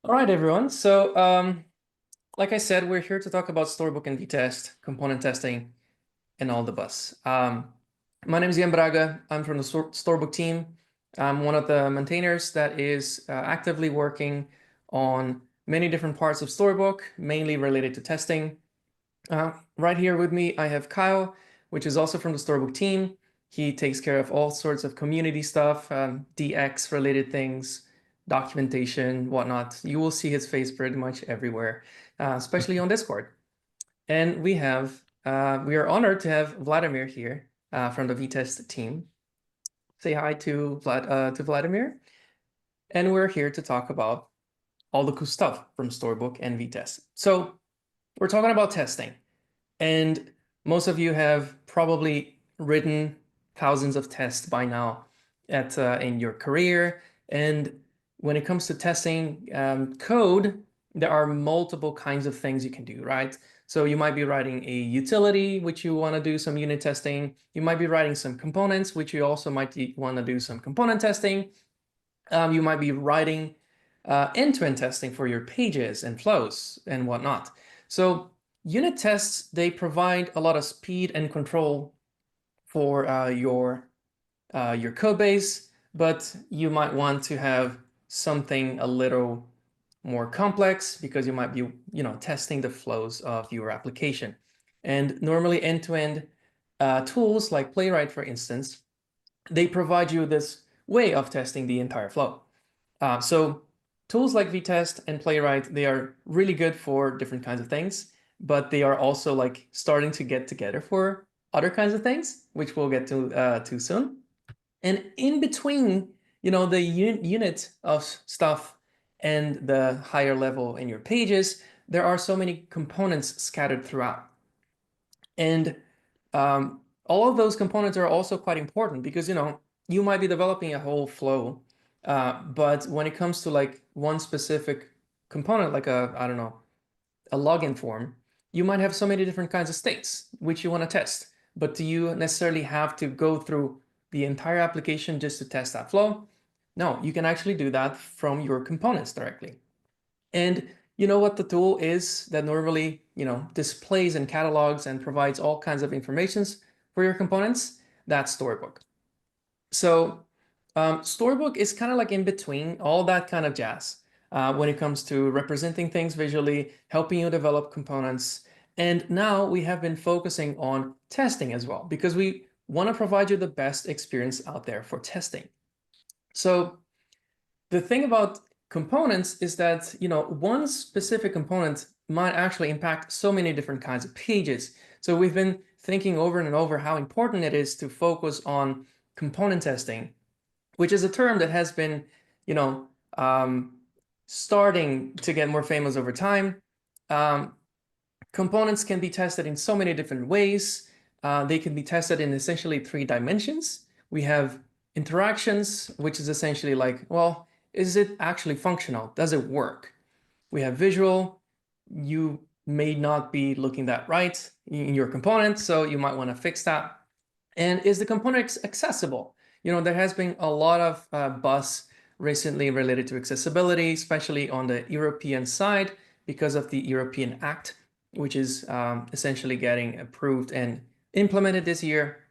All right, everyone. Like I said, we're here to talk about Storybook and Vitest, component testing, and all the buzz. My name is Ian Braga. I'm from the Storybook team. I'm one of the maintainers that is actively working on many different parts of Storybook, mainly related to testing. Right here with me, I have Kyle, which is also from the Storybook team. He takes care of all sorts of community stuff, DX related things, documentation, whatnot. You will see his face pretty much everywhere, especially on Discord. And we are honored to have Vladimir here from the Vitest team. Say hi to Vladimir. And we're here to talk about all the cool stuff from Storybook and Vitest. So we're talking about testing. And most of you have probably written thousands of tests by now in your career. And when it comes to testing code, there are multiple kinds of things you can do, right? So you might be writing a utility, which you want to do some unit testing. You might be writing some components, which you also might want to do some component testing. You might be writing end-to-end testing for your pages and flows and whatnot. So unit tests, they provide a lot of speed and control for your code base, but you might want to have something a little more complex because you might be, testing the flows of your application. And normally end-to-end tools like Playwright, for instance, they provide you this way of testing the entire flow. So tools like Vitest and Playwright, they are really good for different kinds of things, but they are also like starting to get together for other kinds of things, which we'll get to soon. And in between, the unit of stuff and the higher level in your pages, there are so many components scattered throughout. And all of those components are also quite important because, you might be developing a whole flow, but when it comes to like one specific component, like I don't know, a login form, you might have so many different kinds of states which you want to test. But do you necessarily have to go through the entire application just to test that flow? No, you can actually do that from your components directly. And you know what the tool is that normally, displays and catalogs and provides all kinds of informations for your components? That's Storybook. So Storybook is kind of like in between all that kind of jazz when it comes to representing things visually, helping you develop components. And now we have been focusing on testing as well, because we want to provide you the best experience out there for testing. So the thing about components is that, one specific component might actually impact so many different kinds of pages. So we've been thinking over and over how important it is to focus on component testing, which is a term that has been, you know, um, starting to get more famous over time. Um, Components can be tested in so many different ways. They can be tested in essentially 3 dimensions. We have interactions, which is essentially like, well, is it actually functional? Does it work? We have visual. You may not be looking that right in your component, so you might want to fix that. And is the component accessible? There has been a lot of buzz recently related to accessibility, especially on the European side because of the European Act, which is essentially getting approved and implemented this year.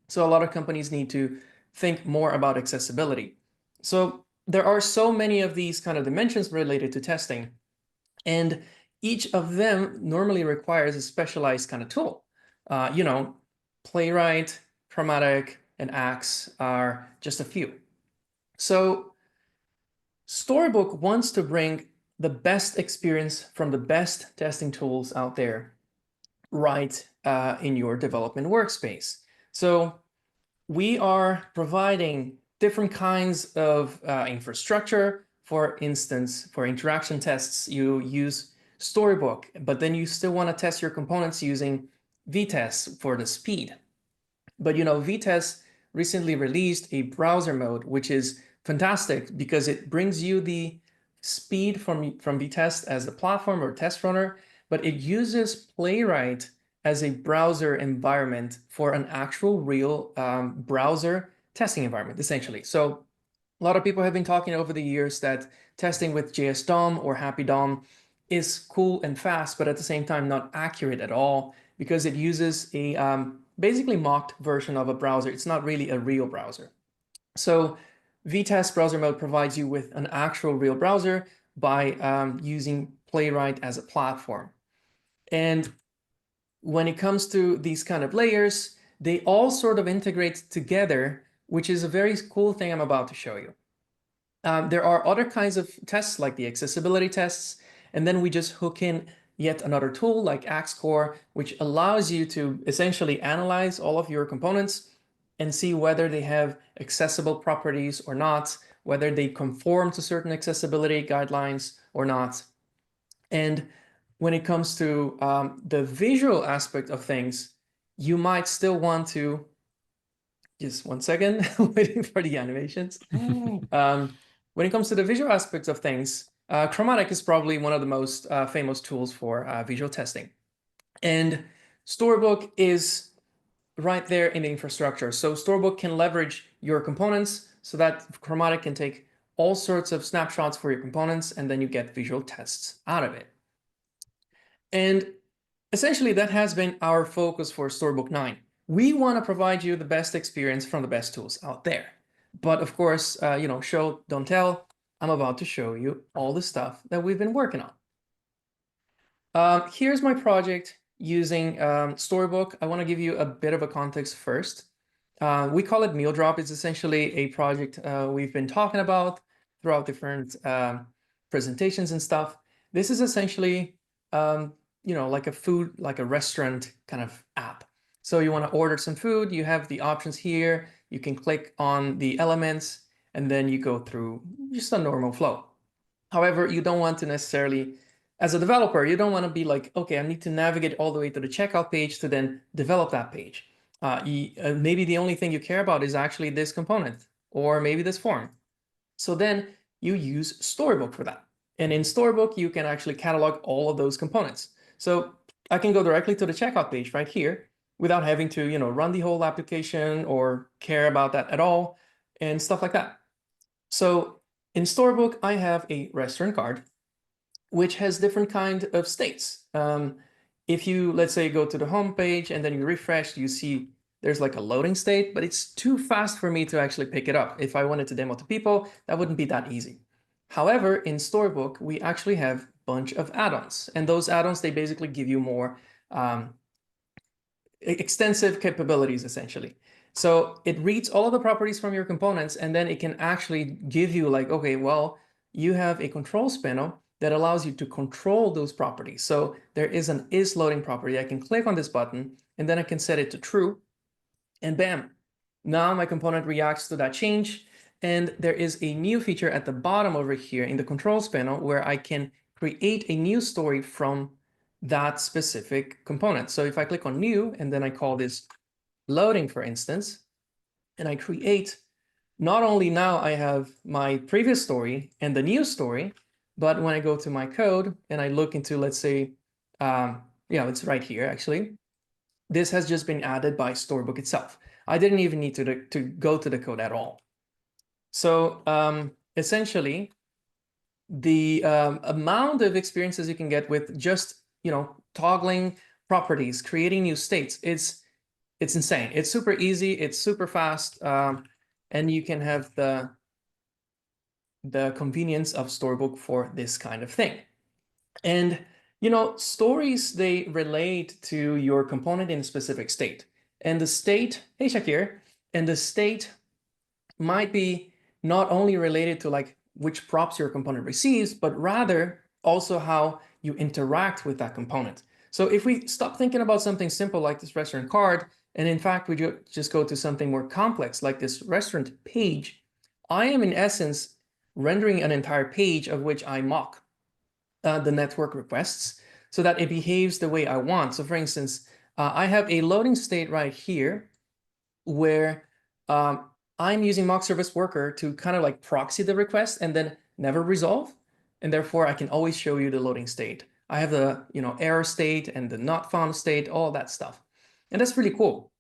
So a lot of companies need to think more about accessibility. So there are so many of these kind of dimensions related to testing, and each of them normally requires a specialized kind of tool. Playwright, Chromatic, and Axe are just a few. So Storybook wants to bring the best experience from the best testing tools out there right in your development workspace. So we are providing different kinds of infrastructure. For instance, for interaction tests, you use Storybook, but then you still want to test your components using Vitest for the speed. But Vitest recently released a browser mode, which is fantastic because it brings you the speed from Vitest as the platform or test runner, but it uses Playwright as a browser environment for an actual real browser testing environment, essentially. So A lot of people have been talking over the years that testing with JS DOM or Happy DOM is cool and fast, but at the same time not accurate at all because it uses a basically mocked version of a browser. It's not really a real browser. So Vitest browser mode provides you with an actual real browser by using Playwright as a platform. And when it comes to these kind of layers, they all sort of integrate together, which is a very cool thing I'm about to show you. There are other kinds of tests like the accessibility tests, and then we just hook in yet another tool like Axcore, which allows you to essentially analyze all of your components and see whether they have accessible properties or not, whether they conform to certain accessibility guidelines or not. And when it comes to the visual aspect of things, you might still want to, just one second, waiting for the animations. When it comes to the visual aspects of things, Chromatic is probably one of the most famous tools for visual testing. And Storybook is right there in the infrastructure. So Storybook can leverage your components so that Chromatic can take all sorts of snapshots for your components, and then you get visual tests out of it. And essentially, that has been our focus for Storybook 9. We want to provide you the best experience from the best tools out there. But of course, show, don't tell. I'm about to show you all the stuff that we've been working on. Here's my project using Storybook. I want to give you a bit of a context first. We call it Meal Drop. It's essentially a project we've been talking about throughout different presentations and stuff. This is essentially like a restaurant kind of app. So you want to order some food, you have the options here, you can click on the elements, and then you go through just a normal flow. However, you don't want to necessarily, as a developer, you don't want to be like, okay, I need to navigate all the way to the checkout page to then develop that page. Maybe the only thing you care about is actually this component, or maybe this form. So then you use Storybook for that. And in Storybook, you can actually catalog all of those components. So I can go directly to the checkout page right here without having to, run the whole application or care about that at all and stuff like that. So in Storybook, I have a restaurant card, which has different kind of states. If you, let's say, go to the home page and then you refresh, you see there's like a loading state, but it's too fast for me to actually pick it up. If I wanted to demo to people, that wouldn't be that easy. However, in Storybook, we actually have a bunch of add-ons, and those add-ons, they basically give you more extensive capabilities, essentially. So it reads all of the properties from your components, and then it can actually give you like, okay, well, you have a controls panel that allows you to control those properties. So there is an isLoading property. I can click on this button, and then I can set it to true, and bam, now my component reacts to that change. And there is a new feature at the bottom over here in the controls panel where I can create a new story from that specific component. So if I click on new, and then I call this loading, for instance, and I create, not only now I have my previous story and the new story, but when I go to my code and I look into, let's say, it's right here, actually. This has just been added by Storybook itself. I didn't even need to go to the code at all. So essentially, the amount of experiences you can get with just toggling properties, creating new states, it's insane. It's super easy. It's super fast, and you can have the convenience of Storybook for this kind of thing. And stories, they relate to your component in a specific state. And the state, hey Shakir, and the state might be not only related to like which props your component receives, but rather also how you interact with that component. So if we stop thinking about something simple like this restaurant card, and in fact, we just go to something more complex like this restaurant page, I am in essence rendering an entire page of which I mock the network requests so that it behaves the way I want. So for instance, I have a loading state right here where I'm using mock service worker to kind of like proxy the request and then never resolve. And therefore I can always show you the loading state. I have the error state and the not found state, all that stuff. And that's pretty cool.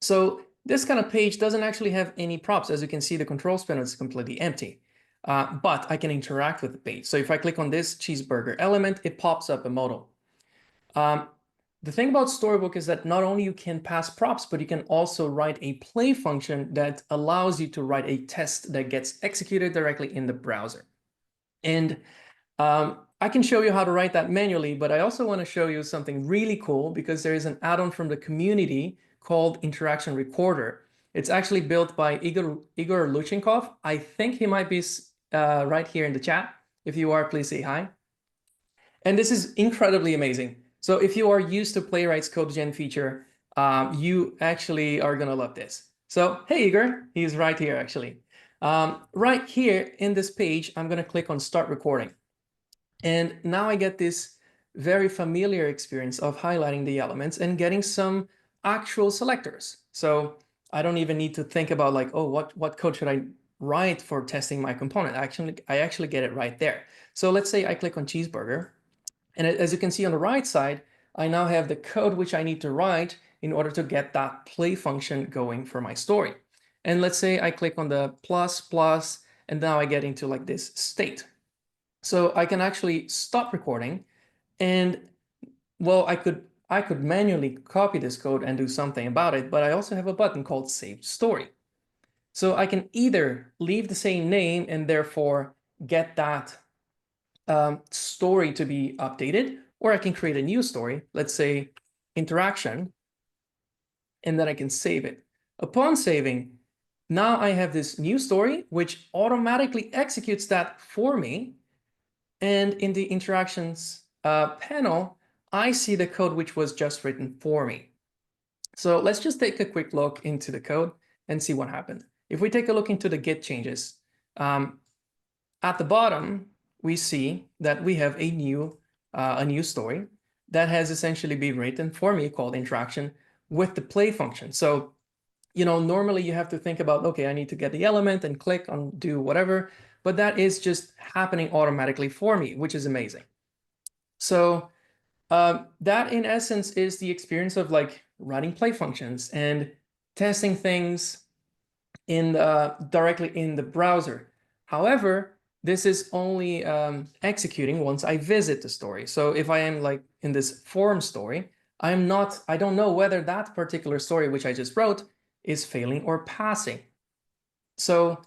So this kind of page doesn't actually have any props. As you can see, the controls panel is completely empty. But I can interact with the page. So if I click on this cheeseburger element, it pops up a modal. The thing about Storybook is that not only you can pass props, but you can also write a play function that allows you to write a test that gets executed directly in the browser. And I can show you how to write that manually, but I also want to show you something really cool because there is an add-on from the community called Interaction Recorder. It's actually built by Igor Luchenkov. I think he might be right here in the chat. If you are, please say hi. And this is incredibly amazing. So if you are used to Playwright's code gen feature, you actually are going to love this. So hey, Igor, he's right here, actually. Right here in this page, I'm going to click on Start Recording. And now I get this very familiar experience of highlighting the elements and getting some actual selectors. So I don't even need to think about like, oh, what code should I write for testing my component? I actually get it right there. So let's say I click on cheeseburger. And as you can see on the right side, I now have the code which I need to write in order to get that play function going for my story. And let's say I click on the plus, and now I get into like this state. So I can actually stop recording, and well, I could manually copy this code and do something about it, but I also have a button called Save Story. So I can either leave the same name and therefore get that story to be updated, or I can create a new story, let's say interaction, and then I can save it. Upon saving, now I have this new story, which automatically executes that for me. And in the interactions panel, I see the code which was just written for me. So let's just take a quick look into the code and see what happened. If we take a look into the Git changes, at the bottom, we see that we have a new story that has essentially been written for me called interaction with the play function. So, you know, normally you have to think about, okay, I need to get the element and click on do whatever, but that is just happening automatically for me, which is amazing. So that in essence is the experience of like writing play functions and testing things in directly in the browser. However, this is only executing once I visit the story. So if I am like in this form story, I don't know whether that particular story which I just wrote is failing or passing. So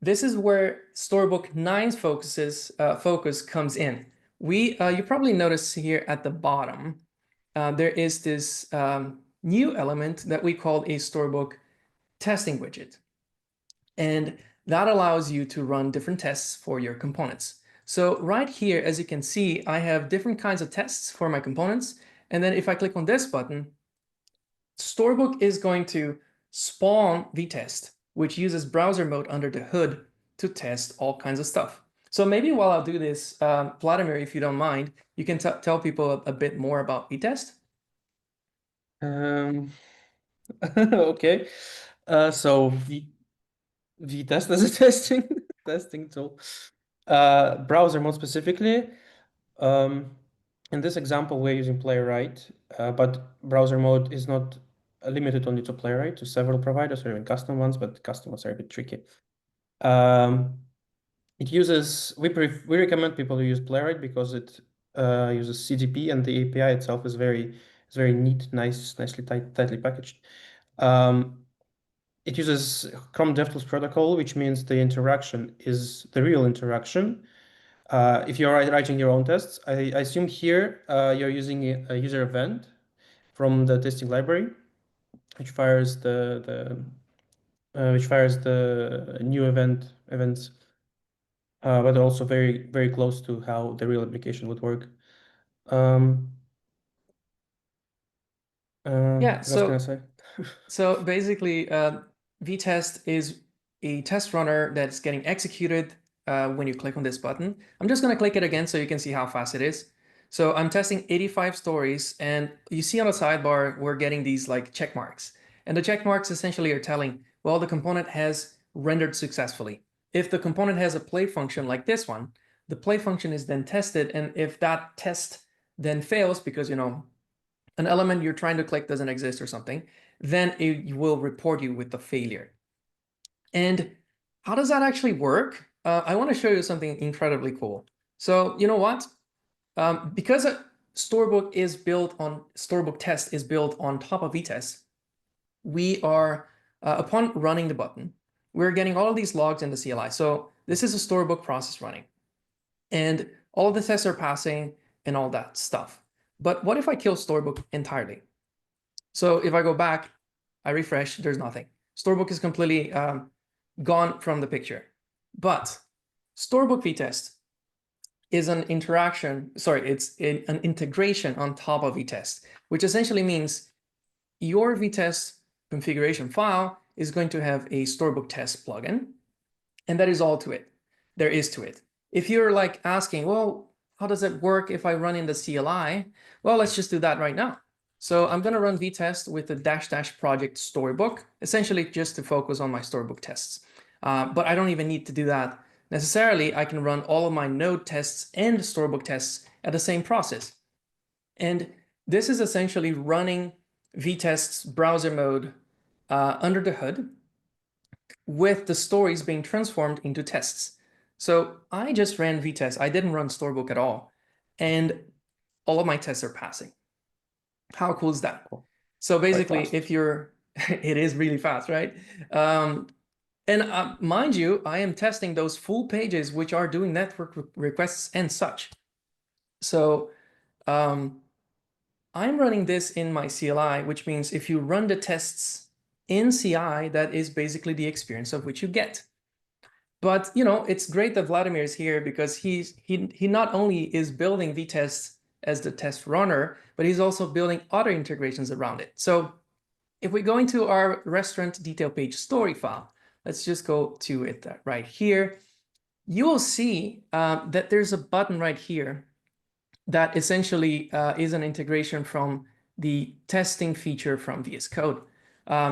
this is where Storybook 9's focus comes in. You probably notice here at the bottom, there is this new element that we call a Storybook testing widget. And that allows you to run different tests for your components. So right here, as you can see, I have different kinds of tests for my components. And then if I click on this button, Storybook is going to spawn Vitest, which uses browser mode under the hood to test all kinds of stuff. So maybe while I'll do this, Vladimir, if you don't mind, you can tell people a bit more about Vitest. Okay. So Vitest as a testing tool. Browser mode specifically. In this example, we're using Playwright, but browser mode is not limited only to Playwright, to several providers or even custom ones, but custom ones are a bit tricky. It uses, we recommend people to use Playwright because it uses CDP, and the API itself is very neat, nicely tightly packaged. It uses Chrome DevTools protocol, which means the interaction is the real interaction. If you're writing your own tests, I assume here you're using a user event from the testing library, which fires the new events, but also very close to how the real application would work. Yeah, what else can I say? So basically, Vitest is a test runner that's getting executed when you click on this button. I'm just going to click it again so you can see how fast it is. So I'm testing 85 stories, and you see on the sidebar, we're getting these like check marks. And the check marks essentially are telling, well, the component has rendered successfully. If the component has a play function like this one, the play function is then tested. And if that test then fails because, you know, an element you're trying to click doesn't exist or something, then it will report you with the failure. And how does that actually work? I want to show you something incredibly cool. So you know what? Because Storybook Test is built on top of Vitest, we are, upon running the button, we're getting all of these logs in the CLI. So this is a Storybook process running, and all of the tests are passing and all that stuff. But what if I kill Storybook entirely? So if I go back, I refresh, there's nothing. Storybook is completely gone from the picture. But Storybook Vitest is an interaction, sorry, it's an integration on top of Vitest, which essentially means your Vitest configuration file is going to have a Storybook Test plugin, and that is all to it. There is to it. If you're like asking, well, how does it work if I run in the CLI? Well, let's just do that right now. So I'm going to run Vitest with the -- project Storybook, essentially just to focus on my Storybook tests. But I don't even need to do that necessarily. I can run all of my node tests and Storybook tests at the same process. And this is essentially running Vitest's browser mode under the hood with the stories being transformed into tests. So I just ran Vitest. I didn't run Storybook at all. And all of my tests are passing. How cool is that? So basically, if you're, it is really fast, right? And mind you, I am testing those full pages which are doing network requests and such. So I'm running this in my CLI, which means if you run the tests in CI, that is basically the experience of which you get. But you know, it's great that Vladimir is here because he not only is building Vitest as the test runner, but he's also building other integrations around it. So if we go into our restaurant detail page story file, let's just go to it right here. You will see that there's a button right here that essentially is an integration from the testing feature from VS Code.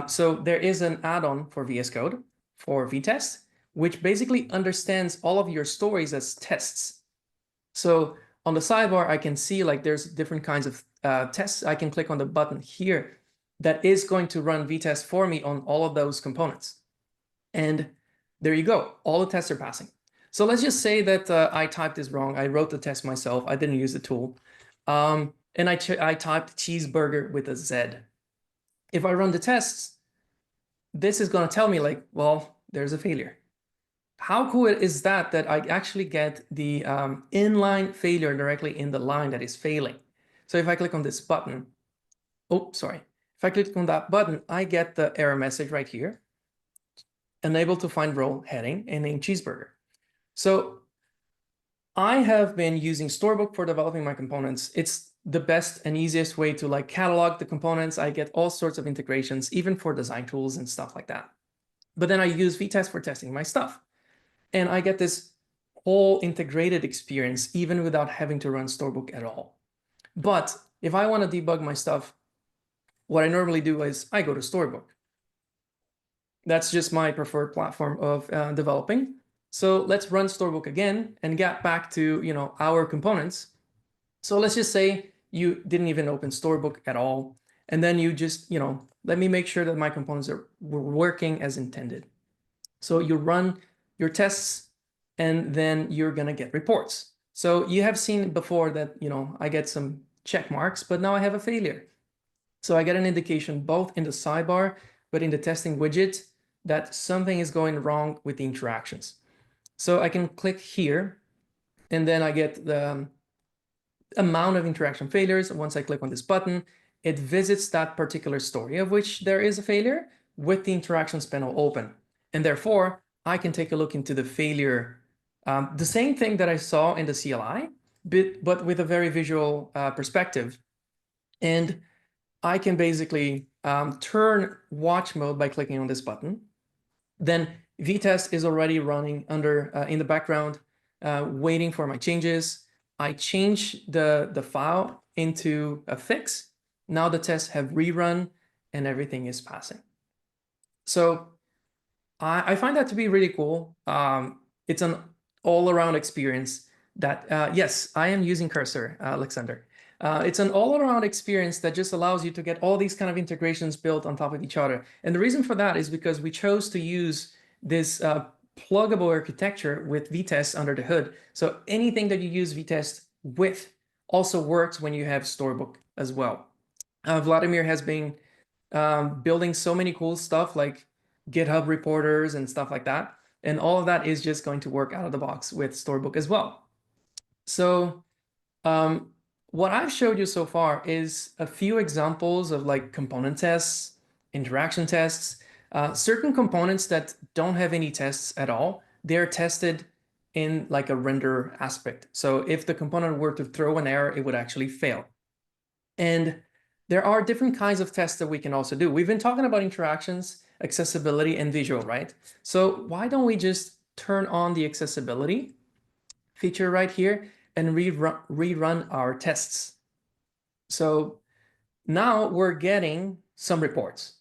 So there is an add-on for VS Code for Vitest, which basically understands all of your stories as tests. So on the sidebar, I can see like there's different kinds of tests. I can click on the button here that is going to run Vitest for me on all of those components. And there you go. All the tests are passing. So let's just say that I typed this wrong. I wrote the test myself. I didn't use the tool. And I typed cheeseburger with a Z. If I run the tests, this is going to tell me like, well, there's a failure. How cool is that I actually get the inline failure directly in the line that is failing. So if I click on this button, oh, sorry. If I click on that button, I get the error message right here. Unable to find role heading and name cheeseburger. So I have been using Storybook for developing my components. It's the best and easiest way to like catalog the components. I get all sorts of integrations, even for design tools and stuff like that. But then I use Vitest for testing my stuff. And I get this whole integrated experience, even without having to run Storybook at all. But if I want to debug my stuff, what I normally do is I go to Storybook. That's just my preferred platform of developing. So let's run Storybook again and get back to, you know, our components. So let's just say you didn't even open Storybook at all. And then you just, you know, let me make sure that my components were working as intended. So you run your tests and then you're going to get reports. So you have seen before that, you know, I get some check marks, but now I have a failure. So I get an indication both in the sidebar, but in the testing widget that something is going wrong with the interactions. So I can click here and then I get the amount of interaction failures. Once I click on this button, it visits that particular story of which there is a failure with the interactions panel open. And therefore, I can take a look into the failure. The same thing that I saw in the CLI, but with a very visual perspective. And I can basically turn watch mode by clicking on this button. Then Vitest is already running under in the background, waiting for my changes. I change the file into a fix. Now the tests have rerun and everything is passing. So I find that to be really cool. It's an all-around experience that, yes, I am using cursor, Alexander. It's an all-around experience that just allows you to get all these kind of integrations built on top of each other. And the reason for that is because we chose to use this pluggable architecture with Vitest under the hood. So anything that you use Vitest with also works when you have Storybook as well. Vladimir has been building so many cool stuff like GitHub reporters and stuff like that. And all of that is just going to work out of the box with Storybook as well. So what I've showed you so far is a few examples of like component tests, interaction tests, certain components that don't have any tests at all. They're tested in like a render aspect. So if the component were to throw an error, it would actually fail. And there are different kinds of tests that we can also do. We've been talking about interactions, accessibility, and visual, right? So why don't we just turn on the accessibility feature right here and rerun our tests? So now we're getting some reports.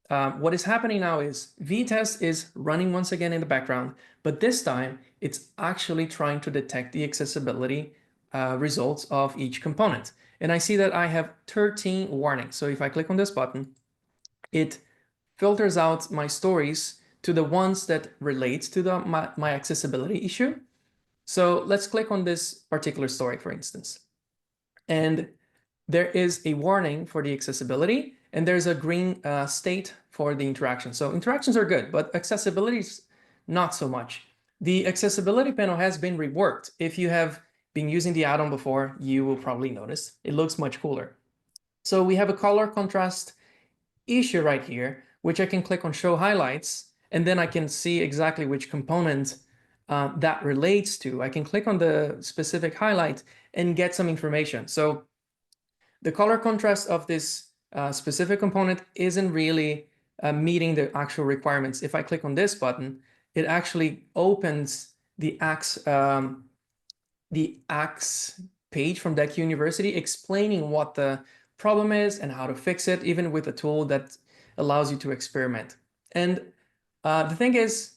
What is happening now is Vitest is running once again in the background, but this time it's actually trying to detect the accessibility results of each component. And I see that I have 13 warnings. So if I click on this button, it filters out my stories to the ones that relate to my accessibility issue. So let's click on this particular story, for instance. And there is a warning for the accessibility, and there's a green state for the interaction. So interactions are good, but accessibility is not so much. The accessibility panel has been reworked. If you have been using the add-on before, you will probably notice it looks much cooler. So we have a color contrast issue right here, which I can click on show highlights, and then I can see exactly which component that relates to. I can click on the specific highlight and get some information. So the color contrast of this specific component isn't really meeting the actual requirements. If I click on this button, it actually opens the Axe page from Deck University explaining what the problem is and how to fix it, even with a tool that allows you to experiment. And the thing is,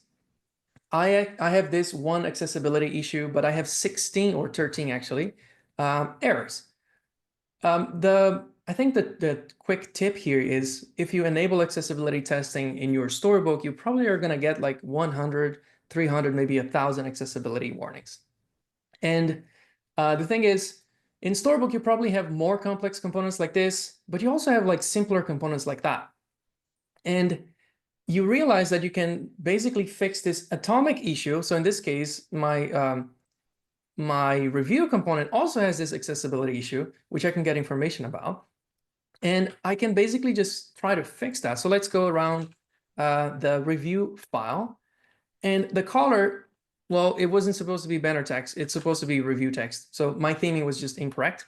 I have this one accessibility issue, but I have 16 or 13 actually errors. I think that the quick tip here is if you enable accessibility testing in your Storybook, you probably are going to get like 100, 300, maybe 1,000 accessibility warnings. And the thing is, in Storybook, you probably have more complex components like this, but you also have like simpler components like that. And you realize that you can basically fix this atomic issue. So in this case, my review component also has this accessibility issue, which I can get information about. And I can basically just try to fix that. So let's go around the review file. And the color, well, it wasn't supposed to be banner text. It's supposed to be review text. So my theming was just incorrect.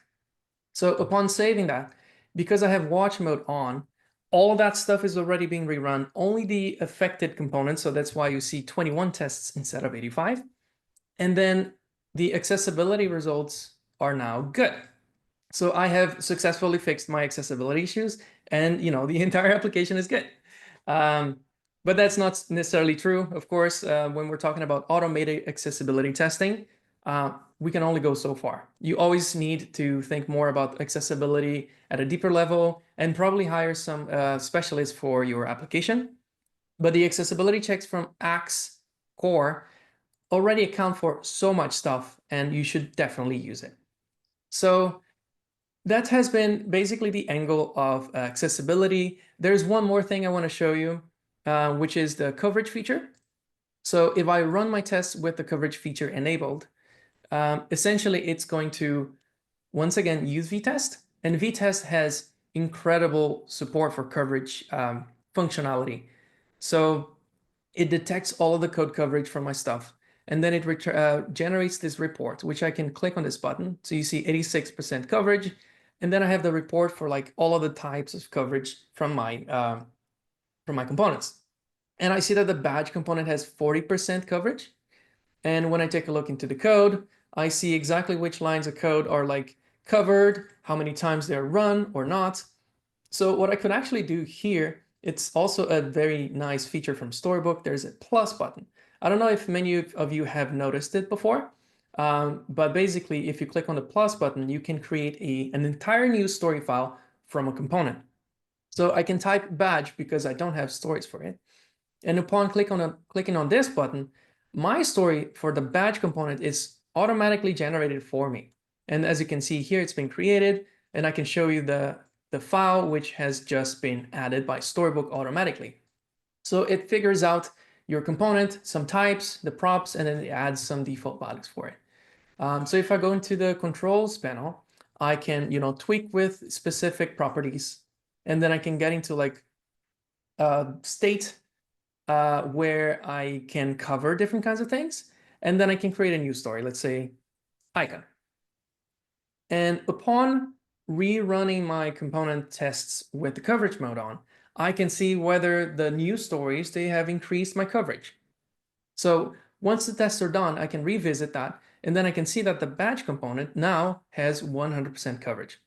So upon saving that, because I have watch mode on, all of that stuff is already being rerun, only the affected components. So that's why you see 21 tests instead of 85. And then the accessibility results are now good. So I have successfully fixed my accessibility issues, and the entire application is good. But that's not necessarily true. Of course, when we're talking about automated accessibility testing, we can only go so far. You always need to think more about accessibility at a deeper level and probably hire some specialists for your application. But the accessibility checks from Axe Core already account for so much stuff, and you should definitely use it. So that has been basically the angle of accessibility. There's one more thing I want to show you, which is the coverage feature. So if I run my tests with the coverage feature enabled, essentially it's going to once again use Vitest, and Vitest has incredible support for coverage functionality. So it detects all of the code coverage from my stuff, and then it generates this report, which I can click on this button. So you see 86% coverage, and then I have the report for like all of the types of coverage from my components. And I see that the badge component has 40% coverage. And when I take a look into the code, I see exactly which lines of code are like covered, how many times they're run or not. So what I could actually do here, it's also a very nice feature from Storybook. There's a plus button. I don't know if many of you have noticed it before, But basically, if you click on the plus button, you can create an entire new story file from a component. So I can type badge because I don't have stories for it. And upon clicking on this button, my story for the badge component is automatically generated for me. And as you can see here, it's been created, and I can show you the file which has just been added by Storybook automatically. So it figures out your component, some types, the props, and then it adds some default values for it. So if I go into the controls panel, I can, tweak with specific properties, and then I can get into like state where I can cover different kinds of things, and then I can create a new story, let's say icon. And upon rerunning my component tests with the coverage mode on, I can see whether the new stories, they have increased my coverage. So once the tests are done, I can revisit that, and then I can see that the badge component now has 100% coverage.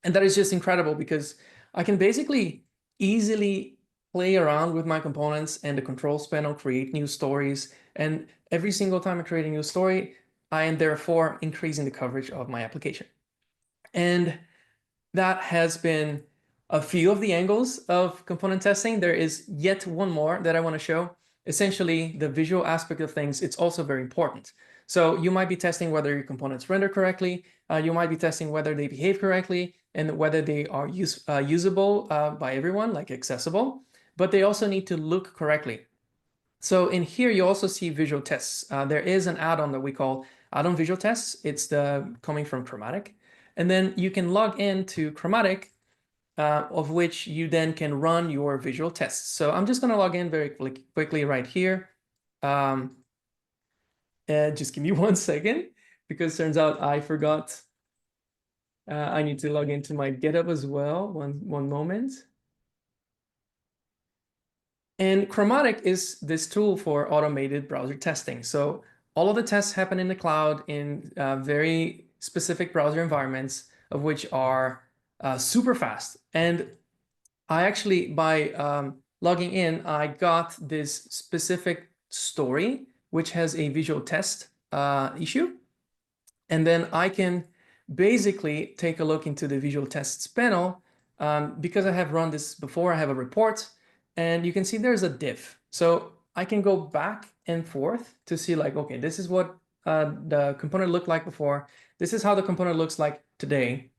And that is just incredible because I can basically easily play around with my components and the controls panel, create new stories. And every single time I create a new story, I am therefore increasing the coverage of my application. And that has been a few of the angles of component testing. There is yet one more that I want to show. Essentially, the visual aspect of things, it's also very important. So you might be testing whether your components render correctly. You might be testing whether they behave correctly and whether they are usable by everyone, like accessible. But they also need to look correctly. So in here, you also see visual tests. There is an add-on that we call add-on visual tests. It's coming from Chromatic. And then you can log into Chromatic, of which you then can run your visual tests. So I'm just going to log in very quickly right here. Just give me 1 second, because turns out I forgot. I need to log into my GitHub as well. One moment. And Chromatic is this tool for automated browser testing. So all of the tests happen in the cloud in very specific browser environments, of which are super fast. And I actually, by logging in, I got this specific story, which has a visual test issue. And then I can basically take a look into the visual tests panel. Because I have run this before, I have a report, and you can see there's a diff. So I can go back and forth to see like, okay, this is what the component looked like before. This is how the component looks like today.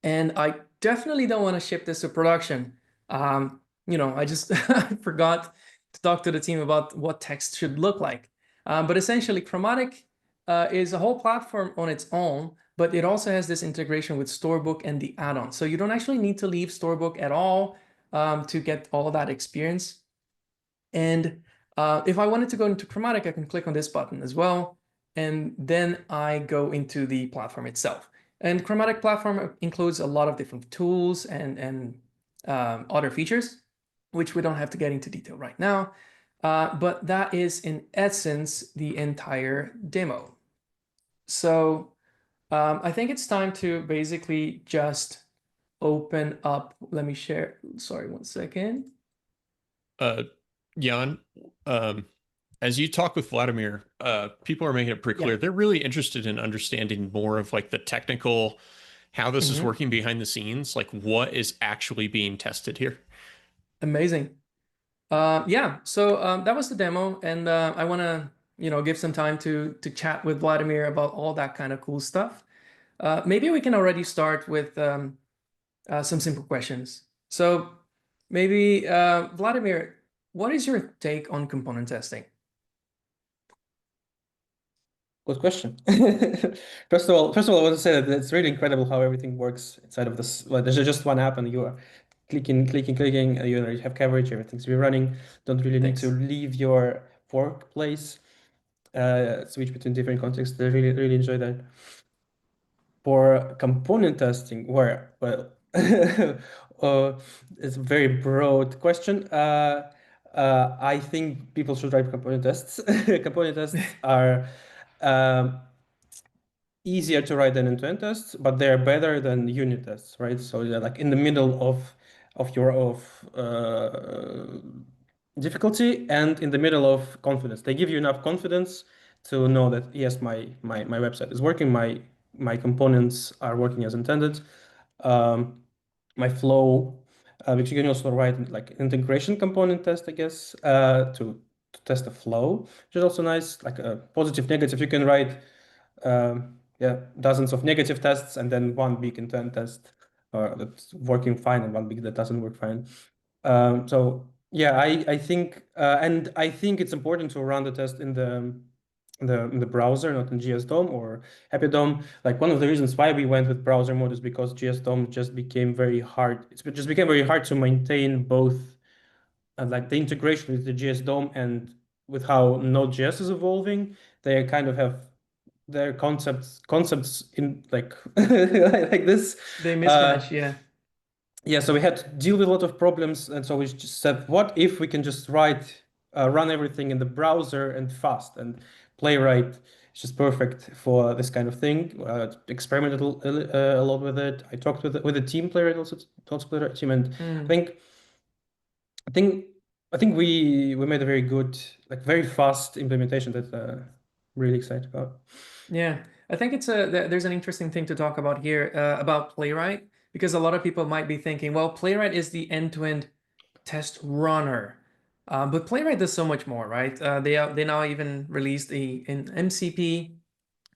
And I definitely don't want to ship this to production. I just I forgot to talk to the team about what text should look like. But essentially, Chromatic is a whole platform on its own, but it also has this integration with Storybook and the add-on. So you don't actually need to leave Storybook at all to get all of that experience. And if I wanted to go into Chromatic, I can click on this button as well. And then I go into the platform itself. And Chromatic platform includes a lot of different tools and other features, which we don't have to get into detail right now. But that is, in essence, the entire demo. So I think it's time to basically just open up. Let me share. Sorry, 1 second. Jan, um, as you talk with Vladimir, people are making it pretty clear Yeah. they're really interested in understanding more of like the technical, how this is working behind the scenes, like what is actually being tested here. Amazing. Yeah, so that was the demo, and I want to, give some time to chat with Vladimir about all that kind of cool stuff. Maybe we can already start with some simple questions. So maybe Vladimir, what is your take on component testing? Good question. First of all, I want to say that it's really incredible how everything works inside of this. Like, there's just one app, and you are clicking, and you have coverage, everything's running. Don't really need to Thanks. leave your workplace, switch between different contexts. I really enjoy that. For component testing, well, it's a very broad question. I think people should write component tests. Component tests are easier to write than end-to-end tests, but they're better than unit tests, right? So they're like in the middle of your difficulty and in the middle of confidence. They give you enough confidence to know that yes, my website is working, my components are working as intended. My flow, which you can also write like integration component test, I guess, to test the flow, which is also nice, like a positive, negative. You can write yeah, dozens of negative tests and then one big intent test that's working fine and one big that doesn't work fine. So yeah, I think and I think it's important to run the test in the browser, not in GSDOM or HappyDOM. Like one of the reasons why we went with browser mode is because GSDOM just became very hard. It just became very hard to maintain both, like the integration with the GSDOM and with how Node.js is evolving. They kind of have their concepts in like like this. They mismatch, yeah. Yeah, so we had to deal with a lot of problems, and so we just said, what if we can just run everything in the browser and fast? And Playwright is just perfect for this kind of thing. Experimented a lot with it. I talked with the team Playwright also, talked to Playwright team, and I think I think I think we made a very good, like very fast implementation that I'm really excited about. Yeah, I think there's an interesting thing to talk about here about Playwright, because a lot of people might be thinking, well, Playwright is the end-to-end test runner, but Playwright does so much more, right? They now even released an MCP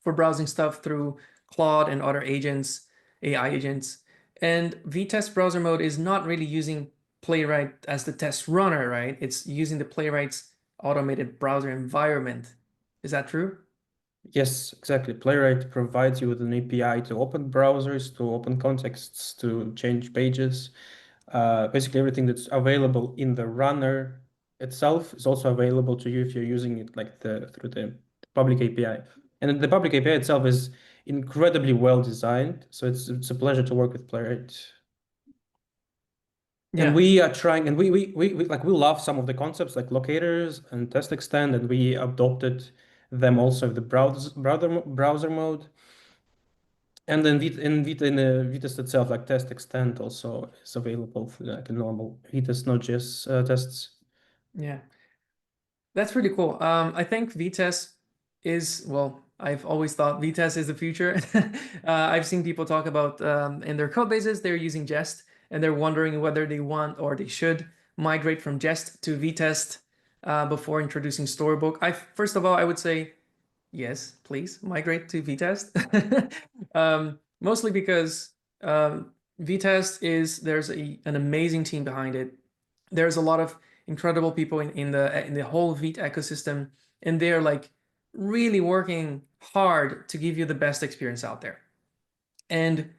for browsing stuff through Claude and other agents, AI agents, and Vitest browser mode is not really using Playwright as the test runner, right? It's using the Playwright's automated browser environment. Is that true? Yes, exactly. Playwright provides you with an API to open browsers, to open contexts, to change pages. Basically, everything that's available in the runner itself is also available to you if you're using it like through the public API. And the public API itself is incredibly well designed, so it's a pleasure to work with Playwright. And Yeah. we are trying, and we love some of the concepts like locators and test extend, and we adopted them also in the browser mode. And then in Vitest itself, like test extend also is available for like a normal Vitest Node.js tests. Yeah, that's pretty cool. I think Vitest is, well, I've always thought Vitest is the future. I've seen people talk about in their code bases, they're using Jest and they're wondering whether they want or they should migrate from Jest to Vitest before introducing Storybook. First of all, I would say yes, please migrate to Vitest. Mostly because Vitest there's an amazing team behind it. There's a lot of incredible people in the whole Vite ecosystem, and they're like really working hard to give you the best experience out there. And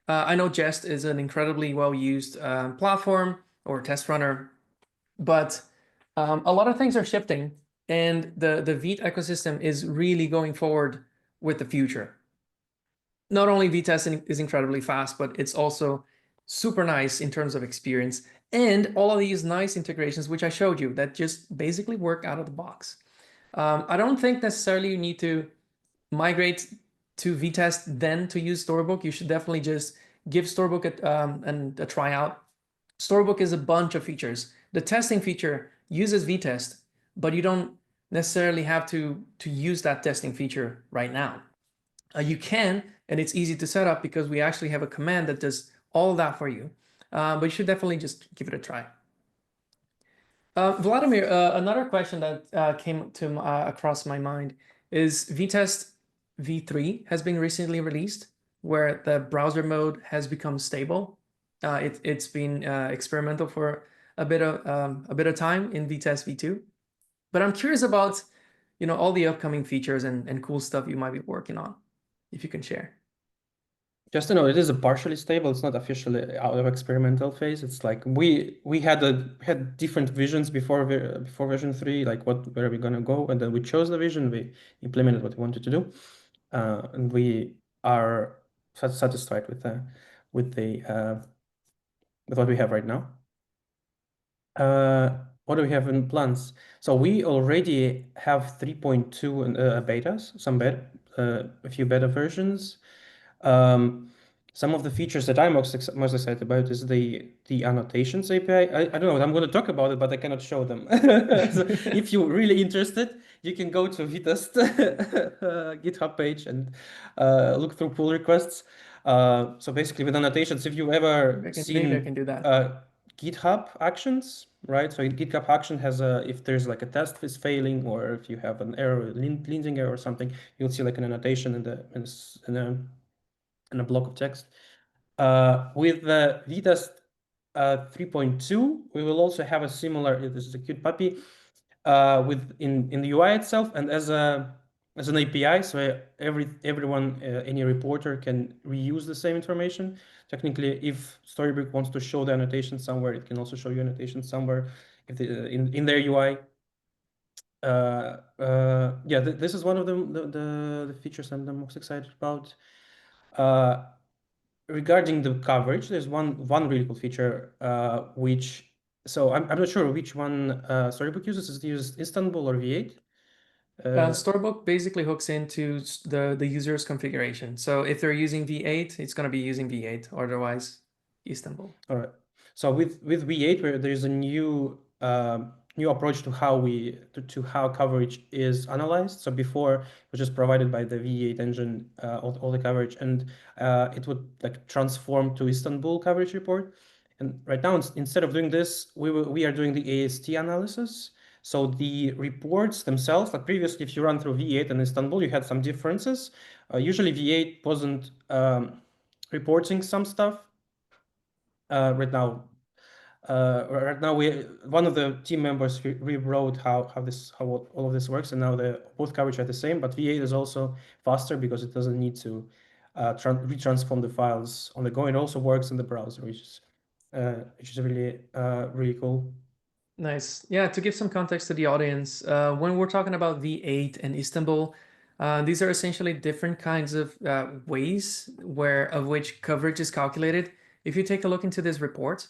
I know Jest is an incredibly well used platform or test runner, but a lot of things are shifting, and the Vite ecosystem is really going forward with the future. Not only Vitest is incredibly fast, but it's also super nice in terms of experience, and all of these nice integrations, which I showed you, that just basically work out of the box. I don't think necessarily you need to migrate to Vitest then to use Storybook. You should definitely just give Storybook a try out. Storybook is a bunch of features. The testing feature uses Vitest, but you don't necessarily have to use that testing feature right now. You can, and it's easy to set up because we actually have a command that does all of that for you. But you should definitely just give it a try. Vladimir, another question that came to across my mind is Vitest v3 has been recently released, where the browser mode has become stable. It's been experimental for a bit of time in Vitest v2, but I'm curious about all the upcoming features and cool stuff you might be working on, if you can share. Just to know, it is a partially stable. It's not officially out of experimental phase. It's like we had different visions before version 3, like where are we gonna go, and then we chose the vision. We implemented what we wanted to do, and we are satisfied with with what we have right now. What do we have in plans? So we already have 3.2 betas, a few beta versions. Some of the features that I'm most excited about is the annotations API. I don't know, I'm going to talk about it, but I cannot show them. So if you're really interested, you can go to Vitest GitHub page and look through pull requests. So basically with annotations, if you've ever Maybe I seen can do that. GitHub actions, right? So GitHub action has if there's like a test is failing, or if you have an error, linting error or something, you'll see like an annotation in a block of text. With the Vitest 3.2, we will also have a similar. This is a cute puppy with in the UI itself and as an API, so everyone, any reporter can reuse the same information. Technically, if Storybook wants to show the annotation somewhere, it can also show you annotation somewhere if in their UI. Yeah, this is one of the features I'm the most excited about. Regarding the coverage, there's one really cool feature which. So I'm not sure which one Storybook uses. Does it use Istanbul or V8? Storybook basically hooks into the user's configuration. So if they're using V8, it's going to be using V8, otherwise Istanbul. All right. So with V8, where there's a new new approach to how coverage is analyzed. So before it was just provided by the V8 engine, all the coverage, and it would like transform to Istanbul coverage report. And right now, instead of doing this, we are doing the AST analysis. So the reports themselves, like previously, if you run through V8 and Istanbul, you had some differences. Usually V8 wasn't reporting some stuff. Right now, one of the team members rewrote how all of this works, and now both coverage are the same. But V8 is also faster because it doesn't need to retransform the files on the go. It also works in the browser, which is really really cool. Nice. Yeah, to give some context to the audience, when we're talking about V8 and Istanbul, these are essentially different kinds of ways of which coverage is calculated. If you take a look into this report,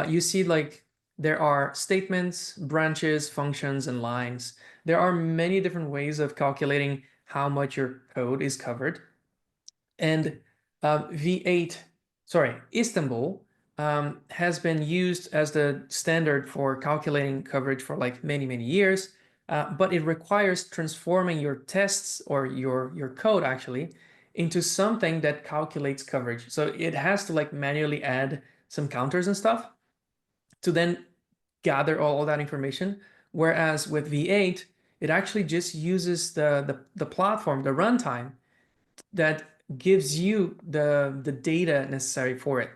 you see like there are statements, branches, functions, and lines. There are many different ways of calculating how much your code is covered. And Istanbul has been used as the standard for calculating coverage for like many, many years, but it requires transforming your tests or your code actually into something that calculates coverage. So it has to like manually add some counters and stuff to then gather all that information. Whereas with V8, it actually just uses the platform, the runtime, that gives you the data necessary for it.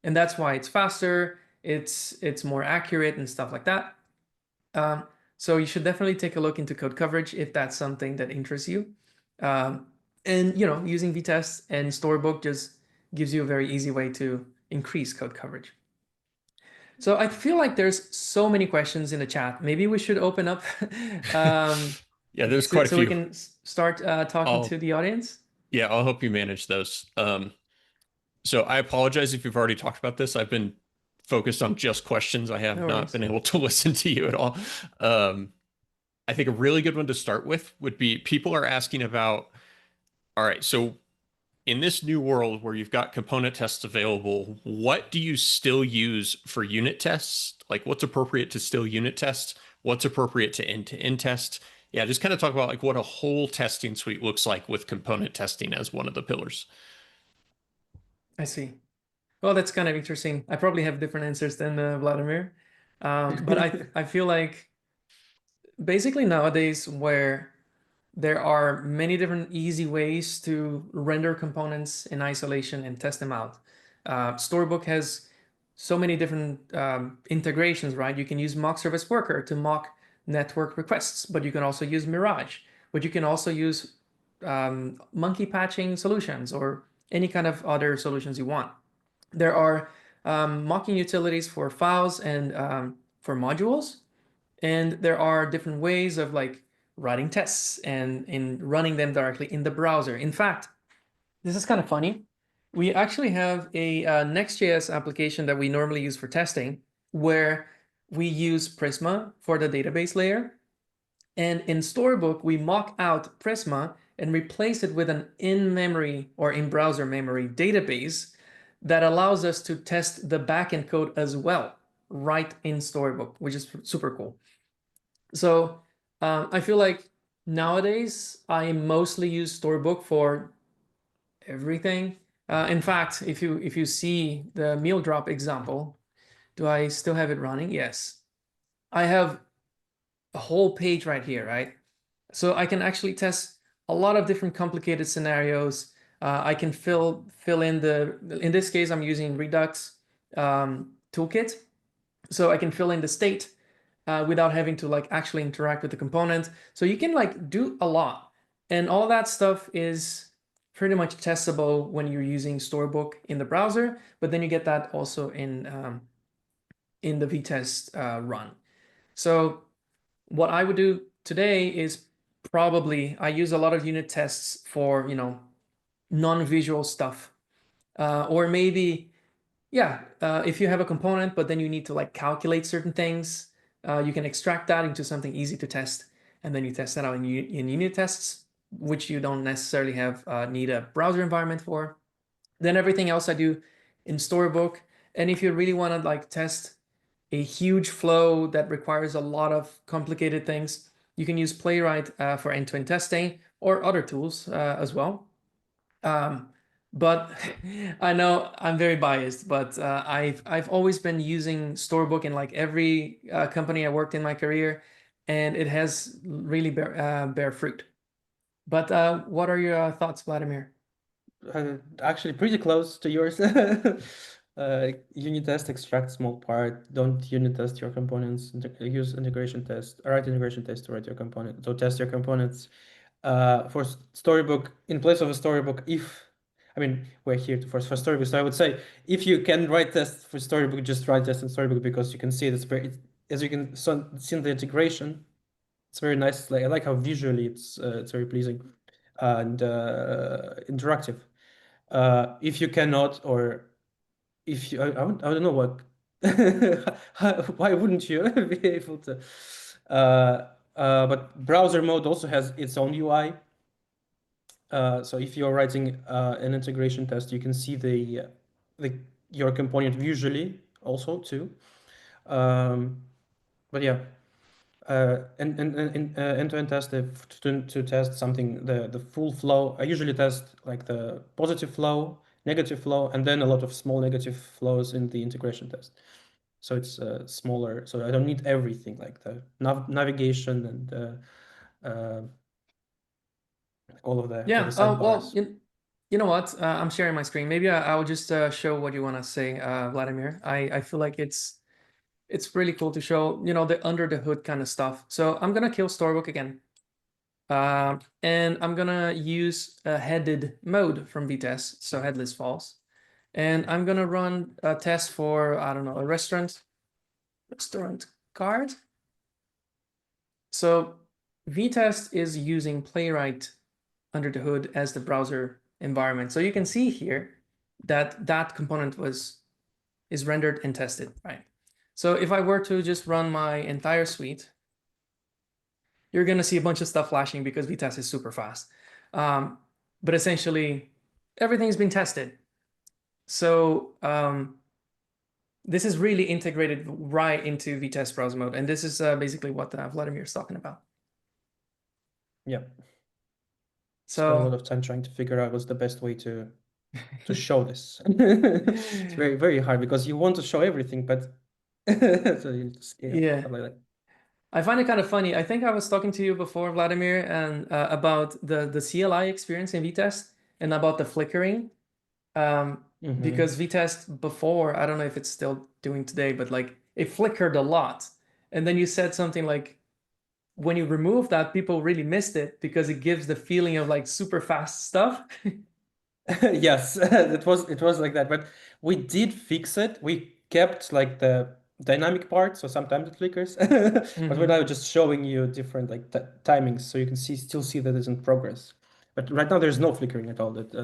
And that's why it's faster, it's more accurate and stuff like that. So you should definitely take a look into code coverage if that's something that interests you. And using Vitest and Storybook just gives you a very easy way to increase code coverage. So I feel like there's so many questions in the chat. Maybe we should open up Yeah, there's quite a few. So we can start talking to the audience. Yeah, I'll help you manage those. So I apologize if you've already talked about this. I've been focused on just questions. I have not been able to listen to you at all. I think a really good one to start with would be people are asking about, all right, so in this new world where you've got component tests available, what do you still use for unit tests? Like what's appropriate to still unit test? What's appropriate to end-to-end test? Yeah, just kind of talk about like what a whole testing suite looks like with component testing as one of the pillars. I see. Well, that's kind of interesting. I probably have different answers than Vladimir. But I feel like basically nowadays where there are many different easy ways to render components in isolation and test them out. Storybook has so many different integrations, right? You can use mock service worker to mock network requests, but you can also use Mirage, but you can also use monkey patching solutions or any kind of other solutions you want. There are mocking utilities for files and for modules, and there are different ways of like writing tests and in running them directly in the browser. In fact, this is kind of funny. We actually have a Next.js application that we normally use for testing where we use Prisma for the database layer. And in Storybook, we mock out Prisma and replace it with an in-memory or in-browser memory database that allows us to test the backend code as well, right in Storybook, which is super cool. So I feel like Nowadays, I mostly use Storybook for everything. In fact, if you see the meal drop example, do I still have it running? Yes. I have a whole page right here, right? So I can actually test a lot of different complicated scenarios. I can fill in in this case, I'm using Redux toolkit. So I can fill in the state without having to like actually interact with the component. So you can like do a lot. And all that stuff is pretty much testable when you're using Storybook in the browser, but then you get that also in the Vitest run. So what I would do today is probably I use a lot of unit tests for, you know, non-visual stuff. Or maybe, yeah, if you have a component, but then you need to like calculate certain things, you can extract that into something easy to test, and then you test that out in unit tests, which you don't necessarily have need a browser environment for. Then everything else I do in Storybook. And if you really want to like test a huge flow that requires a lot of complicated things, you can use Playwright for end-to-end testing or other tools as well. But I know I'm very biased, but I've always been using Storybook in like every company I worked in my career, and it has really bear fruit. But what are your thoughts, Vladimir? Actually, pretty close to yours. Unit test, extract small part. Don't unit test your components. Use integration test. Write integration test to write your component. To test your components. For Storybook, in place of a Storybook, I mean, we're here for Storybook, so I would say if you can write tests for Storybook, just write tests in Storybook because you can see it's very, as you can see in the integration, it's very nice. Like I like how visually it's very pleasing and interactive. If you cannot, or if you, I don't know what, why wouldn't you be able to? But browser mode also has its own UI. So if you're writing an integration test, you can see the your component visually also too. But yeah, and end-to-end test to test something the full flow. I usually test like the positive flow, negative flow, and then a lot of small negative flows in the integration test. So it's smaller. So I don't need everything like the navigation and all of the Yeah. Well, sidebars. you know what? I'm sharing my screen. Maybe I'll just show what you want to say, Vladimir. I feel like it's really cool to show, you know, the under the hood kind of stuff. So I'm gonna kill Storybook again. And I'm gonna use a headed mode from Vitest, so headless false. And I'm gonna run a test for, I don't know, a restaurant card. So Vitest is using Playwright under the hood as the browser environment. So you can see here that that component is rendered and tested, right? So if I were to just run my entire suite, you're going to see a bunch of stuff flashing because Vitest is super fast. But essentially, everything's been tested. So this is really integrated right into Vitest browser mode. And this is basically what Vladimir is talking about. Yeah. Spent a lot So of time trying to figure out what's the best way to show this. It's very, very hard because you want to show everything, but so you need to scale yeah, stuff like that. I find it kind of funny. I think I was talking to you before, Vladimir, and about the CLI experience in Vitest and about the flickering. Because Vitest before, I don't know if it's still doing today, but like it flickered a lot. And then you said something like, when you remove that, people really missed it because it gives the feeling of like super fast stuff. Yes, it was like that, but we did fix it. We kept like the dynamic part, so sometimes it flickers, but we're now just showing you different like timings, so you can still see that it's in progress. But right now there's no flickering at all. That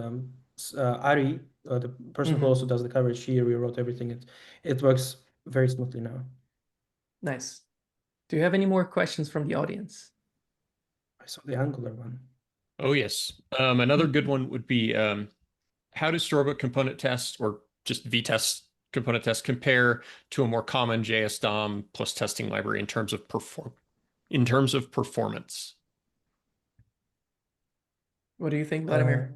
Ari, the person who also does the coverage, she rewrote everything. It works very smoothly now. Nice. Do you have any more questions from the audience? I saw the Angular one. Oh yes. Another good one would be how does Storybook component tests or just Vitest component tests compare to a more common JS DOM plus testing library in terms of performance? What do you think, Vladimir?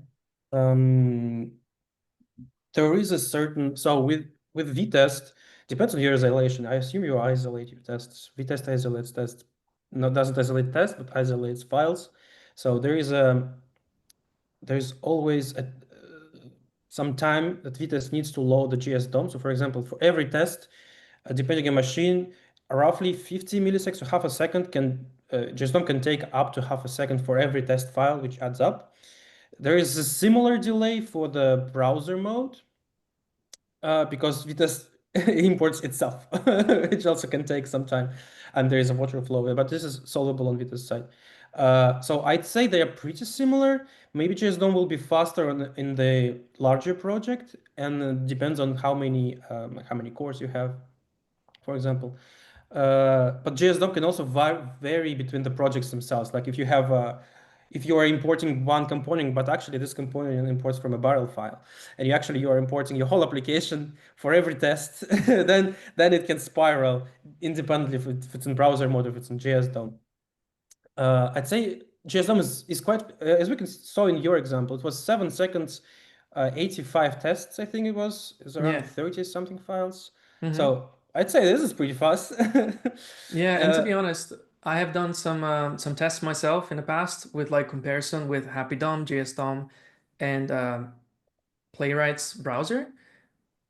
There is a certain, so with Vitest, depends on your isolation. I assume you isolate your tests. Vitest isolates tests, no, doesn't isolate tests, but isolates files. So there's always some time that Vitest needs to load the JS DOM. So for example, for every test, depending on machine, roughly 50 milliseconds to half a second can JS DOM can take up to half a second for every test file, which adds up. There is a similar delay for the browser mode because Vitest imports itself, which also can take some time, and there is a water flow, but this is solvable on Vitest side. So I'd say they are pretty similar. Maybe JS DOM will be faster in the larger project, and depends on how many cores you have, for example. But JS DOM can also vary between the projects themselves. Like if you are importing one component, but actually this component imports from a barrel file, and you are importing your whole application for every test, then it can spiral independently if it's in browser mode, if it's in JS DOM. I'd say JS DOM is quite, as we saw in your example, it was 7 seconds, 85 tests, I think it was. It's around 30 something files. So I'd say this is pretty fast. Yeah, and to be honest, I have done some tests myself in the past with like comparison with HappyDOM, JSDOM, and Playwright's browser.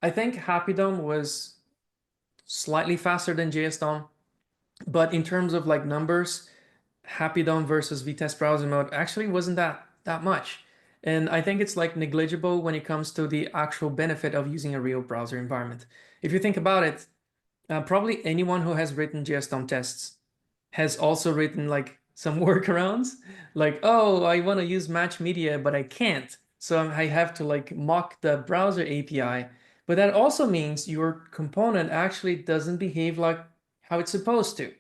I think HappyDOM was slightly faster than JSDOM, but in terms of like numbers, HappyDOM versus Vitest browser mode actually wasn't that much. And I think it's like negligible when it comes to the actual benefit of using a real browser environment. If you think about it, probably anyone who has written JSDOM tests has also written like some workarounds, like, oh, I want to use match media, but I can't. So I have to like mock the browser API. But that also means your component actually doesn't behave like how it's supposed to.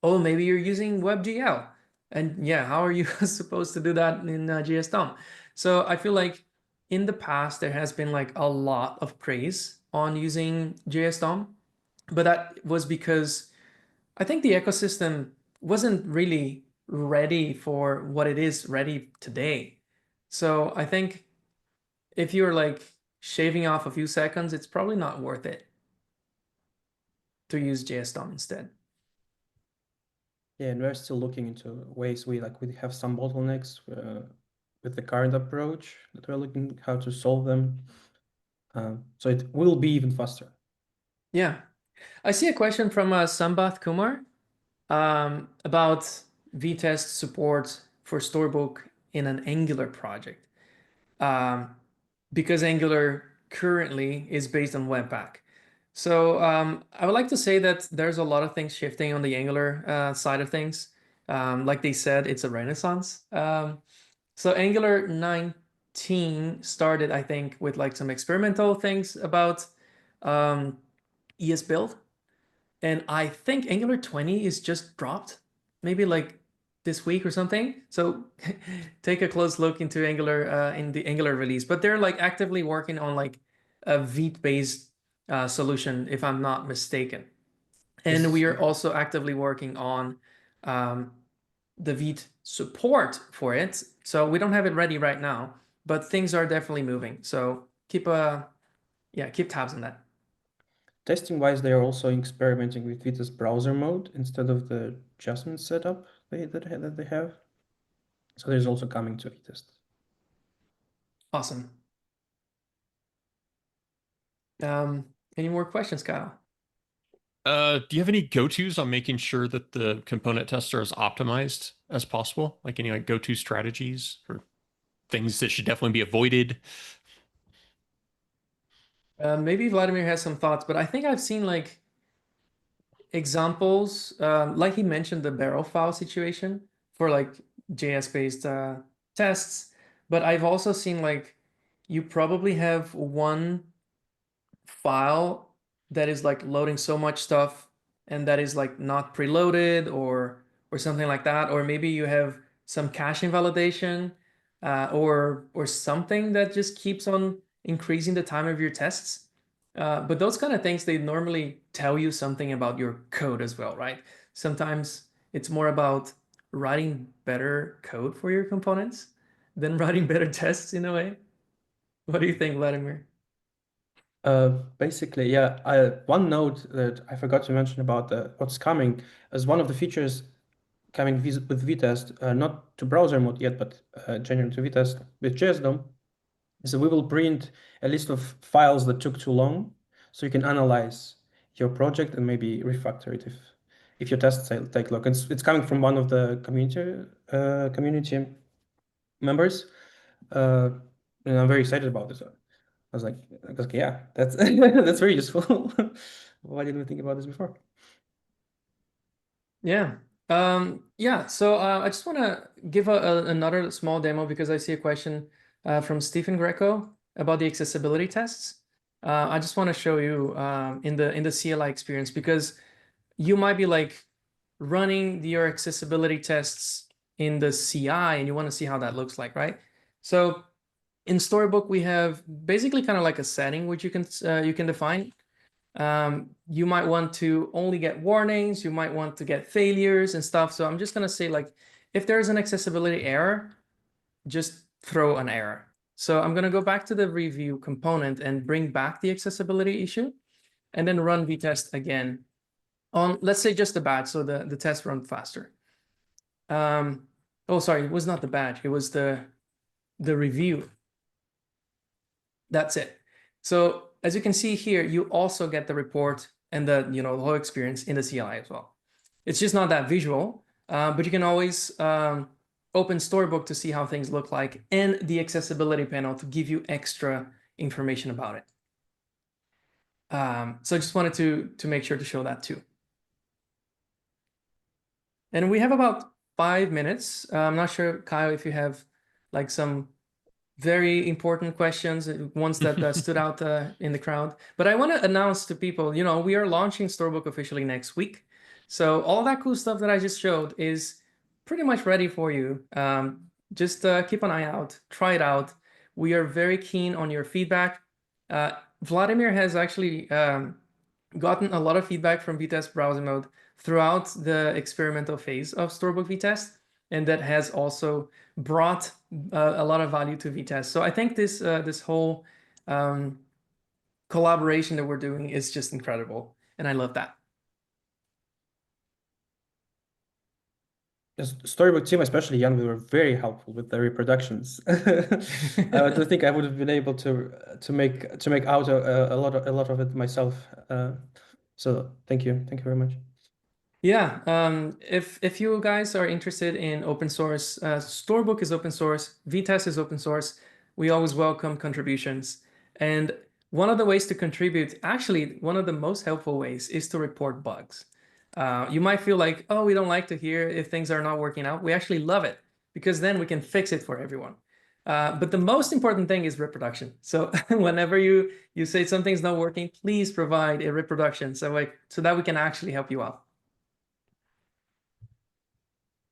Oh, maybe you're using WebGL. And yeah, how are you supposed to do that in JSDOM? So I feel like in the past, there has been like a lot of praise on using JSDOM, but that was because I think the ecosystem wasn't really ready for what it is ready today. So I think if you're like shaving off a few seconds, it's probably not worth it to use JSDOM instead. Yeah, and we're still looking into ways we have some bottlenecks with the current approach that we're looking how to solve them. So it will be even faster. Yeah. I see a question from Sambath Kumar about Vitest support for Storybook in an Angular project. Because Angular currently is based on Webpack. So I would like to say that there's a lot of things shifting on the Angular side of things. Like they said, it's a renaissance. So Angular 19 started, I think, with like some experimental things about ES build. And I think Angular 20 is just dropped, maybe like this week or something. So take a close look into Angular in the Angular release. But they're like actively working on like a Vite-based solution, if I'm not mistaken. And we are also actively working on the Vite support for it. So we don't have it ready right now, but things are definitely moving. So keep tabs on that. Testing wise, they are also experimenting with Vitest browser mode instead of the Jasmine setup that they have. So there's also coming to Vitest. Awesome. Any more questions, Kyle? Do you have any go-tos on making sure that the component tester is optimized as possible? Like any like go-to strategies or things that should definitely be avoided? Maybe Vladimir has some thoughts, but I think I've seen like examples, like he mentioned the barrel file situation for like JS-based tests, but I've also seen like you probably have one file that is like loading so much stuff and that is like not preloaded or something like that, or maybe you have some cache invalidation or something that just keeps on increasing the time of your tests. But those kind of things, they normally tell you something about your code as well, right? Sometimes it's more about writing better code for your components. than writing better tests in a way? What do you think, Vladimir? Basically, yeah. One note that I forgot to mention about what's coming as one of the features coming with Vitest, not to browser mode yet, but genuine to Vitest with JSDOM, is we will print a list of files that took too long, so you can analyze your project and maybe refactor it if your tests take long. It's coming from one of the community members, and I'm very excited about this. I was like, okay, yeah, that's that's very useful. Why didn't we think about this before? Yeah. Yeah, so I just want to give another small demo because I see a question from Stephen Greco about the accessibility tests. I just want to show you in the CLI experience because you might be like running your accessibility tests in the CI and you want to see how that looks like, right? So in Storybook, we have basically kind of like a setting which you can define. You might want to only get warnings, you might want to get failures and stuff. So I'm just gonna say like, if there's an accessibility error, just throw an error. So I'm gonna go back to the review component and bring back the accessibility issue and then run Vitest again on, let's say just the badge. So the test run faster. Oh, sorry, it was not the badge. It was the review. That's it. So as you can see here, you also get the report and the whole experience in the CLI as well. It's just not that visual, but you can always open Storybook to see how things look like and the accessibility panel to give you extra information about it. So I just wanted to make sure to show that too. And we have about 5 minutes. I'm not sure, Kyle, if you have like some very important questions, ones that stood out in the crowd. But I want to announce to people, we are launching Storybook officially next week. So all that cool stuff that I just showed is pretty much ready for you. Just keep an eye out, try it out. We are very keen on your feedback. Vladimir has actually gotten a lot of feedback from Vitest browser mode throughout the experimental phase of Storybook Vitest, and that has also brought a lot of value to Vitest. So I think this whole collaboration that we're doing is just incredible, and I love that. The Storybook team, especially Jan, we were very helpful with the reproductions. I don't think I would have been able to make out a lot of it myself. So thank you very much. Yeah, if you guys are interested in open source, Storybook is open source, Vitest is open source. We always welcome contributions. And one of the ways to contribute, actually, one of the most helpful ways is to report bugs. You might feel like, oh, we don't like to hear if things are not working out. We actually love it because then we can fix it for everyone. But the most important thing is reproduction. So whenever you say something's not working, please provide a reproduction so that we can actually help you out.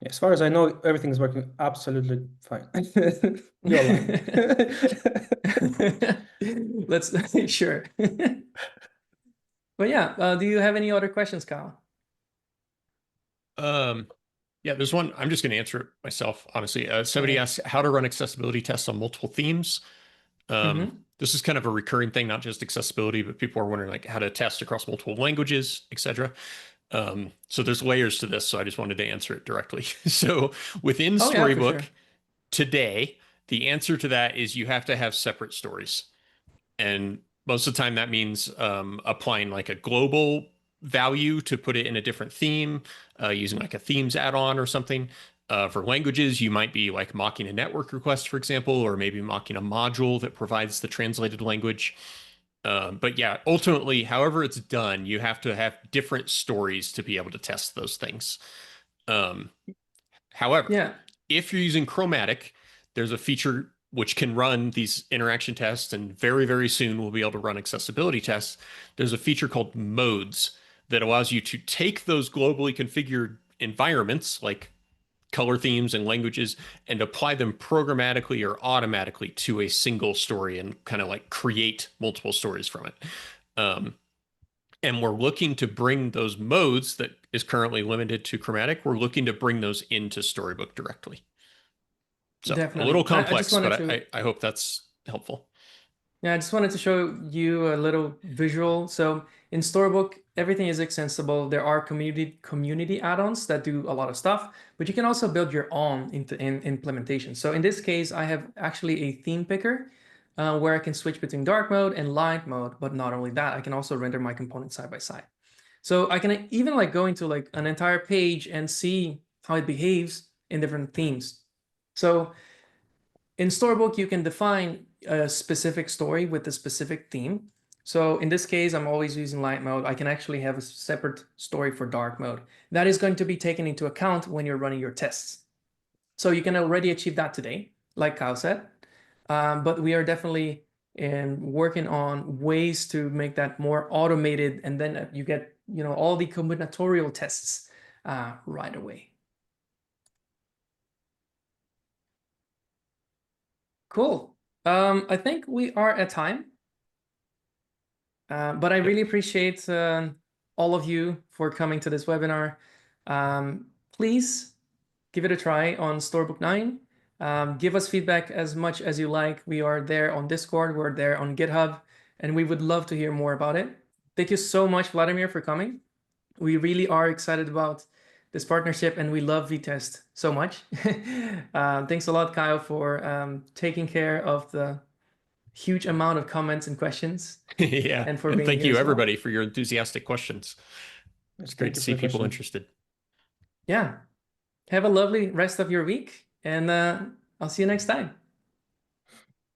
As far as I know, everything's working absolutely fine. You're lying. Let's sure. But yeah, do you have any other questions, Kyle? Yeah, there's one. I'm just going to answer it myself, honestly. Somebody asked how to run accessibility tests on multiple themes. This is kind of a recurring thing, not just accessibility, but people are wondering like how to test across multiple languages, etc. So there's layers to this, so I just wanted to answer it directly. So within Storybook today, the answer to that is you have to have separate stories. And most of the time that means applying like a global value to put it in a different theme, using like a themes add-on or something. For languages, you might be like mocking a network request, for example, or maybe mocking a module that provides the translated language. But yeah, ultimately, however it's done, you have to have different stories to be able to test those things. However, if you're using Chromatic, there's a feature which can run these interaction tests, and very, very soon we'll be able to run accessibility tests. There's a feature called modes that allows you to take those globally configured environments like color themes and languages and apply them programmatically or automatically to a single story and kind of like create multiple stories from it. And we're looking to bring those modes that is currently limited to Chromatic, we're looking to bring those into Storybook directly. So a Definitely. little I just complex, wanted but to, I hope that's helpful. yeah, I just wanted to show you a little visual. So in Storybook, everything is extensible. There are community add-ons that do a lot of stuff, but you can also build your own implementation. So in this case, I have actually a theme picker where I can switch between dark mode and light mode. But not only that, I can also render my components side by side. So I can even like go into like an entire page and see how it behaves in different themes. So in Storybook, you can define a specific story with a specific theme. So in this case, I'm always using light mode. I can actually have a separate story for dark mode. That is going to be taken into account when you're running your tests. So you can already achieve that today, like Kyle said. But we are definitely working on ways to make that more automated, and then you get all the combinatorial tests right away. Cool. I think we are at time. But I really appreciate all of you for coming to this webinar. Please give it a try on Storybook 9. Give us feedback as much as you like. We are there on Discord, we're there on GitHub, and we would love to hear more about it. Thank you so much, Vladimir, for coming. We really are excited about this partnership, and we love Vitest so much. Thanks a lot, Kyle, for taking care of the huge amount of comments and questions. Yeah. And for And being thank here you as well. everybody for your enthusiastic questions. It's great to see people interested. Yeah. Have a lovely rest of your week, and I'll see you next time.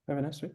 Have a nice week.